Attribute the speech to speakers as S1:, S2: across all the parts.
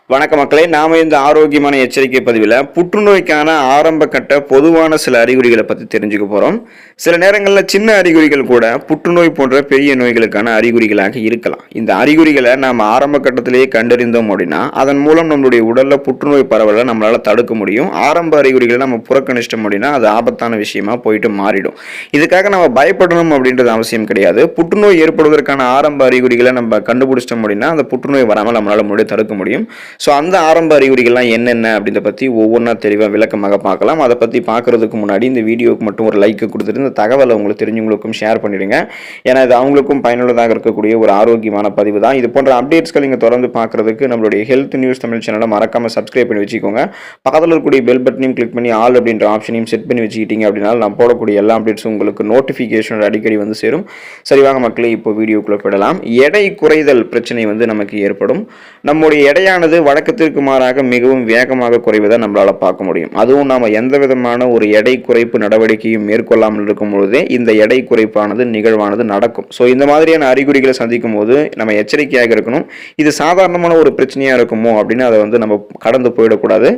S1: வணக்க மக்களே, நாம இந்த ஆரோக்கியமான எச்சரிக்கை பதிவில் புற்றுநோய்க்கான ஆரம்ப கட்ட பொதுவான சில அறிகுறிகளை பற்றி தெரிஞ்சுக்க போகிறோம். சில நேரங்களில் சின்ன அறிகுறிகள் கூட புற்றுநோய் போன்ற பெரிய நோய்களுக்கான அறிகுறிகளாக இருக்கலாம். இந்த அறிகுறிகளை நாம் ஆரம்ப கட்டத்திலேயே கண்டறிந்தோம் அப்படின்னா அதன் மூலம் நம்மளுடைய உடலில் புற்றுநோய் பரவலை நம்மளால் தடுக்க முடியும். ஆரம்ப அறிகுறிகளை நம்ம புறக்கணிச்சிட்டோம் அப்படின்னா அது ஆபத்தான விஷயமா போயிட்டு மாறிடும். இதுக்காக நம்ம பயப்படணும் அப்படின்றது அவசியம் கிடையாது. புற்றுநோய் ஏற்படுவதற்கான ஆரம்ப அறிகுறிகளை நம்ம கண்டுபிடிச்சிட்டோம் அப்படின்னா அந்த புற்றுநோய் வராமல் நம்மளால் முன்னாடி தடுக்க முடியும். ஸோ அந்த ஆரம்ப அறிகுறிகள்லாம் என்னென்ன அப்படின்றத பற்றி ஒவ்வொன்றா தெளிவாக விளக்கமாக பார்க்கலாம். அதை பற்றி பார்க்குறதுக்கு முன்னாடி இந்த வீடியோவுக்கு மட்டும் ஒரு லைக் கொடுத்துட்டு இந்த தகவலை உங்களுக்கு தெரிஞ்சவங்களுக்கும் ஷேர் பண்ணிடுங்க. ஏன்னா இது அவங்களுக்கும் பயனுள்ளதாக இருக்கக்கூடிய ஒரு ஆரோக்கியமான பதிவு தான். இது போன்ற அப்டேட்ஸ்கள் நீங்கள் தொடர்ந்து பார்க்குறதுக்கு நம்மளுடைய ஹெல்த் நியூஸ் தமிழ் சேனலை மறக்காமல் சப்ஸ்கிரைப் பண்ணி வச்சுக்கோங்க. பக்கத்தில் இருக்கக்கூடிய பெல் பட்டனையும் கிளிக் பண்ணி ஆல் அப்படின்ற ஆப்ஷனையும் செட் பண்ணி வச்சுக்கிட்டீங்க அப்படின்னா நான் போடக்கூடிய எல்லா அப்டேட்ஸும் உங்களுக்கு நோட்டிஃபிகேஷன் அடிக்கடி வந்து சேரும். சரிவாக மக்களே, இப்போ வீடியோக்குள்ளே போயிடலாம். எடை குறைதல் பிரச்சனை நமக்கு ஏற்படும். நம்முடைய எடையானது வழக்கத்திற்கு மாறாக மிகவும் வேகமாக குறைவதை நம்மளால பார்க்க முடியும். அதுவும் நாம எந்த விதமான ஒரு எடை குறைப்பு நடவடிக்கையும் மேற்கொள்ளாமல் இருக்கும் பொழுதே இந்த எடை குறைப்பானது நிகழ்வானது நடக்கும். ஸோ இந்த மாதிரியான அறிகுறிகளை சந்திக்கும் போது நம்ம எச்சரிக்கையாக இருக்கணும். இது சாதாரணமான ஒரு பிரச்சனையா இருக்குமோ அப்படின்னு அதை நம்ம கடந்து போயிடக்கூடாது.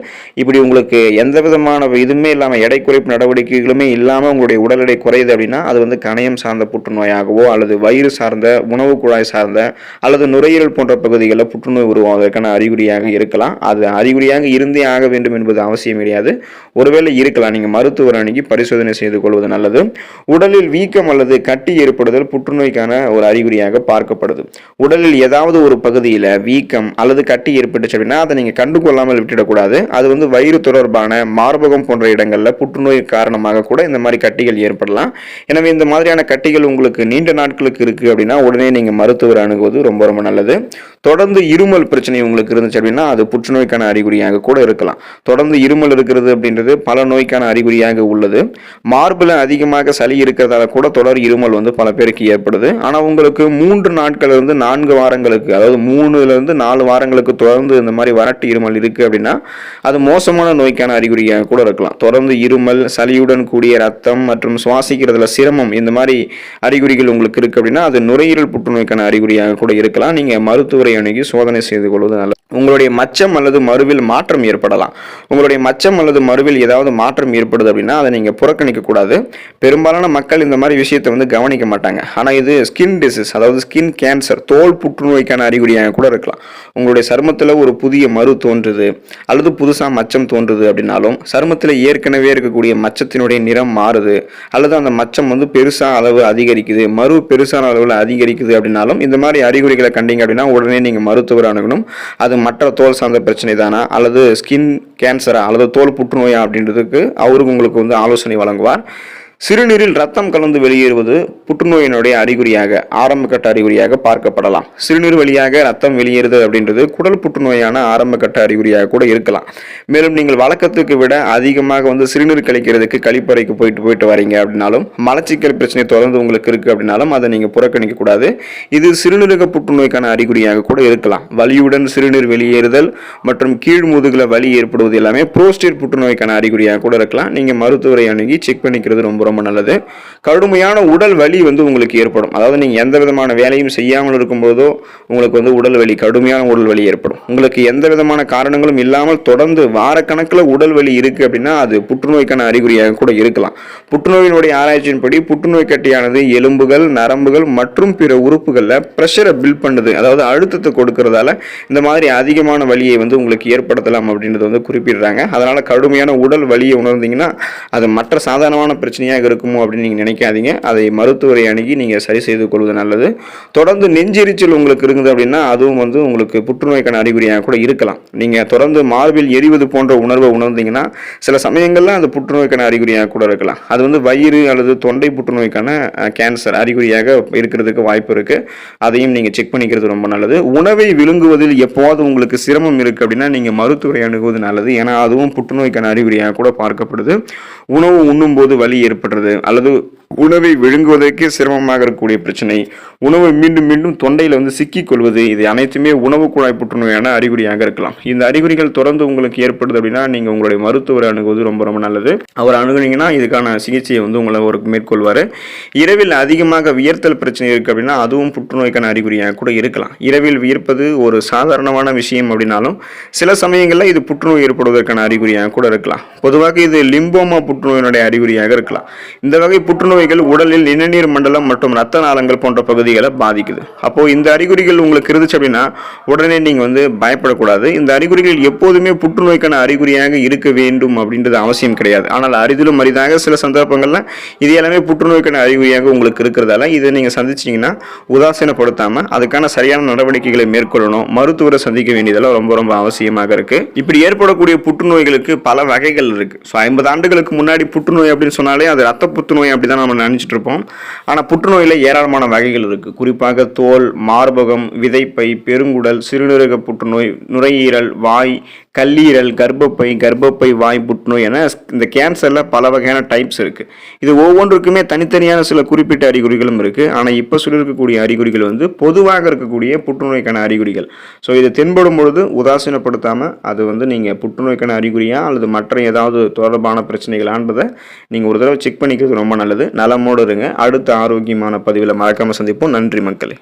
S1: இப்படி உங்களுக்கு எந்த விதமான இதுவுமே இல்லாமல் எடை குறைப்பு நடவடிக்கைகளுமே இல்லாமல் உங்களுடைய உடல் எடை குறையுது அப்படின்னா அது கணையம் சார்ந்த புற்றுநோயாகவோ அல்லது வயிறு சார்ந்த உணவு குழாய் சார்ந்த அல்லது நுரையீரல் போன்ற பகுதிகளில் புற்றுநோய் உருவாவதற்கான அறிகுறியாக இருக்கலாம். அது அறிகுறியாக இருந்தே ஆக வேண்டும் என்பது அவசியம் கிடையாது. ஒருவேளை இருக்கலாம். நீங்கள் மருத்துவர் அணுகி பரிசோதனை செய்து கொள்வது நல்லது. உடலில் வீக்கம் அல்லது கட்டி ஏற்படுதல் புற்றுநோய்க்கான ஒரு அறிகுறியாக பார்க்கப்படுது. உடலில் ஏதாவது ஒரு பகுதியில் வீக்கம் அல்லது கட்டி ஏற்பட்டுச்சு அப்படின்னா அதை நீங்கள் கண்டுகொள்ளாமல் விட்டுடக்கூடாது. அது வயிறு தொடர்பான மார்பகம் போன்ற இடங்களில் புற்றுநோய் காரணமாக கூட இந்த மாதிரி கட்டிகள் ஏற்படலாம். எனவே இந்த மாதிரியான கட்டிகள் உங்களுக்கு நீண்ட நாட்களுக்கு இருக்கு அப்படின்னா உடனே நீங்கள் மருத்துவர் அணுகுவது ரொம்ப ரொம்ப நல்லது. தொடர்ந்து இருமல் பிரச்சனை உங்களுக்கு இருந்துச்சு அப்படின்னா அது புற்றுநோய்க்கான அறிகுறியாக கூட இருக்கலாம். தொடர்ந்து இருமல் இருக்கிறது அப்படின்றது பல நோய்க்கான அறிகுறியாக உள்ளது. மார்பில் அதிகமாக சளி இருக்கிறதால கூட தொடர் இருமல் பல பேருக்கு ஏற்படுது. ஆனால் உங்களுக்கு 3 நாட்களிலிருந்து 4 வாரங்களுக்கு, அதாவது 3லிருந்து 4 வாரங்களுக்கு தொடர்ந்து இந்த மாதிரி வறட்டு இருமல் இருக்கு அப்படின்னா அது மோசமான நோய்க்கான அறிகுறியாக கூட இருக்கலாம். தொடர்ந்து இருமல், சளியுடன் கூடிய ரத்தம் மற்றும் சுவாசிக்கிறதுல சிரமம், இந்த மாதிரி அறிகுறிகள் உங்களுக்கு இருக்கு அப்படின்னா அது நுரையீரல் புற்றுநோய்க்கான அறிகுறியாக கூட இருக்கலாம். நீங்க மருத்துவரை அணுகி சோதனை செய்து கொள்வது நல்லது. உங்களுடைய மச்சம் அல்லது மருவில் மாற்றம் ஏற்படலாம். உங்களுடைய மச்சம் அல்லது மருவில் ஏதாவது மாற்றம் ஏற்படுது அப்படின்னா அதை நீங்கள் புறக்கணிக்க கூடாது. பெரும்பாலான மக்கள் இந்த மாதிரி விஷயத்தை கவனிக்க மாட்டாங்க. ஆனால் இது ஸ்கின் டிசீஸ், அதாவது ஸ்கின் கேன்சர், தோல் புற்றுநோய்க்கான அறிகுறியாக கூட இருக்கலாம். உங்களுடைய சருமத்தில் ஒரு புதிய மரு தோன்றுது அல்லது புதுசாக மச்சம் தோன்றுது அப்படின்னாலும், சருமத்தில் ஏற்கனவே இருக்கக்கூடிய மச்சத்தினுடைய நிறம் மாறுது அல்லது அந்த மச்சம் பெருசாக அளவு அதிகரிக்குது, மரு பெருசான அளவில் அதிகரிக்குது அப்படின்னாலும் இந்த மாதிரி அறிகுறிகளை கண்டீங்க அப்படின்னா உடனே நீங்கள் மருத்துவர் அணுகணும். அது மற்ற தோல் சார்ந்த பிரச்சனை தானா அல்லது ஸ்கின் கேன்சரா அல்லது தோல் புற்றுநோயா அப்படின்றதுக்கு அவருக்கு உங்களுக்கு ஆலோசனை வழங்குவார். சிறுநீரில் ரத்தம் கலந்து வெளியேறுவது புற்றுநோயினுடைய அறிகுறியாக, ஆரம்ப கட்ட அறிகுறியாக பார்க்கப்படலாம். சிறுநீர் வழியாக ரத்தம் வெளியேறுது அப்படின்றது குடல் புற்றுநோயான ஆரம்ப கட்ட அறிகுறியாக கூட இருக்கலாம். மேலும் நீங்கள் வழக்கத்துக்கு விட அதிகமாக சிறுநீர் கழிக்கிறதுக்கு கழிப்பறைக்கு போயிட்டு வரீங்க அப்படின்னாலும், மலச்சிக்கல் பிரச்சனை தொடர்ந்து உங்களுக்கு இருக்கு அப்படின்னாலும் அதை நீங்கள் புறக்கணிக்க கூடாது. இது சிறுநீரக புற்றுநோய்க்கான அறிகுறியாக கூட இருக்கலாம். வலியுடன் சிறுநீர் வெளியேறுதல் மற்றும் கீழ் முதுகுல வலி ஏற்படுவது எல்லாமே புரோஸ்டேட் புற்றுநோய்க்கான அறிகுறியாக கூட இருக்கலாம். நீங்க மருத்துவரை அணுகி செக் பண்ணிக்கிறது ரொம்ப ரொம்ப நல்லது. கடுமையான உடல் வலி உங்களுக்கு ஏற்படும். அதாவது நீங்க எந்த விதமான வேலையும் செய்யாமல் இருக்கும்போதோ உங்களுக்கு உடல் வலி, கடுமையான உடல் வலி ஏற்படும். உங்களுக்கு எந்த விதமான காரணங்களும் இல்லாமல் தொடர்ந்து வாரக்கணக்கில் உடல் வலி இருக்கு அப்படின்னா அது புற்றுநோய்க்கான அறிகுறியாக கூட இருக்கலாம். புற்றுநோயினுடைய ஆராய்ச்சியின்படி புற்றுநோய் கட்டியானது எலும்புகள், நரம்புகள் மற்றும் பிற உறுப்புகளில் பிரஷரை பில்ட் பண்ணுது, அதாவது அழுத்தத்தை கொடுக்கறதால இந்த மாதிரி அதிகமான வலியை உங்களுக்கு ஏற்படுத்தலாம் அப்படின்றது குறிப்பிடுறாங்க. அதனால கடுமையான உடல் வலியை உணர்ந்தீங்கன்னா அது மற்ற சாதாரணமான பிரச்சனையாக இருக்குமோ அப்படின்னு நீங்க நினைக்காதீங்க. அதை மருத்துவரை அணுகி நீங்க சரி செய்து கொள்வது நல்லது. தொடர்ந்து நெஞ்செரிச்சல் உங்களுக்கு இருக்குது அப்படின்னா அதுவும் உங்களுக்கு புற்றுநோய்க்கான அறிகுறியாக கூட இருக்கலாம். நீங்க தொடர்ந்து மார்பில் எரிவது போன்ற உணர்வை உணர்ந்தீங்கன்னா சில சமயங்கள்ல அந்த புற்றுநோய்க்கான அறிகுறியாக கூட இருக்கலாம். அது வயிறு அல்லது தொண்டை புற்றுநோய்க்கான கேன்சர் அறிகுறியாக இருக்கிறதுக்கு வாய்ப்பு இருக்கு. அதையும் நீங்க செக் பண்ணிக்கிறது ரொம்ப நல்லது. உணவை விழுங்குவதில் எப்போது உங்களுக்கு சிரமம் இருக்கு அப்படின்னா நீங்க மருத்துவரை அணுகுவது நல்லது. ஏன்னா அதுவும் புற்றுநோய்க்கான அறிகுறியாக கூட பார்க்கப்படுது. உணவு உண்ணும் போது வலி ஏற்படுது ஏற்படுறது, அல்லது உணவை விழுங்குவதற்கு சிரமமாக இருக்கக்கூடிய பிரச்சனை, உணவை மீண்டும் மீண்டும் தொண்டையில் சிக்கிக் கொள்வது, இது அனைத்துமே உணவு குழாய் புற்றுநோயான அறிகுறியாக இருக்கலாம். இந்த அறிகுறிகள் தொடர்ந்து உங்களுக்கு ஏற்படுது அப்படின்னா நீங்கள் உங்களுடைய மருத்துவரை அணுகுவது ரொம்ப ரொம்ப நல்லது. அவர் அணுகுனீங்கன்னா இதுக்கான சிகிச்சையை உங்களை ஒரு மேற்கொள்வார். இரவில் அதிகமாக வியர்த்தல் பிரச்சனை இருக்குது அப்படின்னா அதுவும் புற்றுநோய்க்கான அறிகுறியாக கூட இருக்கலாம். இரவில் வியர்ப்பது ஒரு சாதாரணமான விஷயம் அப்படின்னாலும் சில சமயங்களில் இது புற்றுநோய் ஏற்படுவதற்கான அறிகுறியாக கூட இருக்கலாம். பொதுவாக இது லிம்போமா புற்றுநோயினுடைய அறிகுறியாக இருக்கலாம். இந்த வகை புற்றுநோய்கள் உடலில் நிணநீர் மண்டலம் மற்றும் ரத்த நாளங்கள் போன்ற பகுதிகளை பாதிக்குது. அப்போ இந்த அறிகுறிகள் உங்களுக்கு இருந்துச்சு அப்படின்னா உடனே நீங்க பயப்படக்கூடாது. இந்த அறிகுறிகள் எப்போதுமே புற்றுநோய்க்கான அறிகுறியாக இருக்க வேண்டும் அப்படின்றது அவசியம் கிடையாது. ஆனால் அரிதிலும் அரிதாக சில சந்தர்ப்பங்கள்ல இது எல்லாமே புற்றுநோய்க்கான அறிகுறியாக உங்களுக்கு இருக்கிறதால இதை நீங்க சந்திச்சீங்கன்னா உதாசீனப்படுத்தாம அதுக்கான சரியான நடவடிக்கைகளை மேற்கொள்ளணும். மருத்துவரை சந்திக்க வேண்டியதெல்லாம் ரொம்ப ரொம்ப அவசியமாக இருக்கு. இப்படி ஏற்படக்கூடிய புற்றுநோய்களுக்கு பல வகைகள் இருக்கு. 50 ஆண்டுகளுக்கு முன்னாடி புற்றுநோய் அப்படின்னு சொன்னாலே அது ரத்த புற்றுநோய் அப்படிதான் நம்ம நினைச்சிட்டு இருப்போம். ஆனால் புற்றுநோயில் ஏராளமான வகைகள் இருக்குது. குறிப்பாக தோல், மார்பகம், விதைப்பை, பெருங்குடல், சிறுநீரக புற்றுநோய், நுரையீரல், வாய், கல்லீரல், கர்ப்பப்பை வாய் புற்றுநோய் என இந்த கேன்சரில் பல வகையான டைப்ஸ் இருக்குது. இது ஒவ்வொன்றுக்குமே தனித்தனியான சில குறிப்பிட்ட அறிகுறிகளும் இருக்குது. ஆனால் இப்போ சொல்லியிருக்கக்கூடிய அறிகுறிகள் பொதுவாக இருக்கக்கூடிய புற்றுநோய்க்கான அறிகுறிகள். ஸோ இது தென்படும் பொழுது உதாசீனப்படுத்தாமல் அது நீங்கள் புற்றுநோய்க்கான அறிகுறியா அல்லது மற்ற ஏதாவது தொடர்பான பிரச்சனைகளான்றதை நீங்கள் ஒரு தடவை செக் பண்ணிக்கிறது ரொம்ப நல்லது. நலமோடு இருங்க. அடுத்த ஆரோக்கியமான பதிவில் மறக்காமல் சந்திப்போம். நன்றி மக்களே.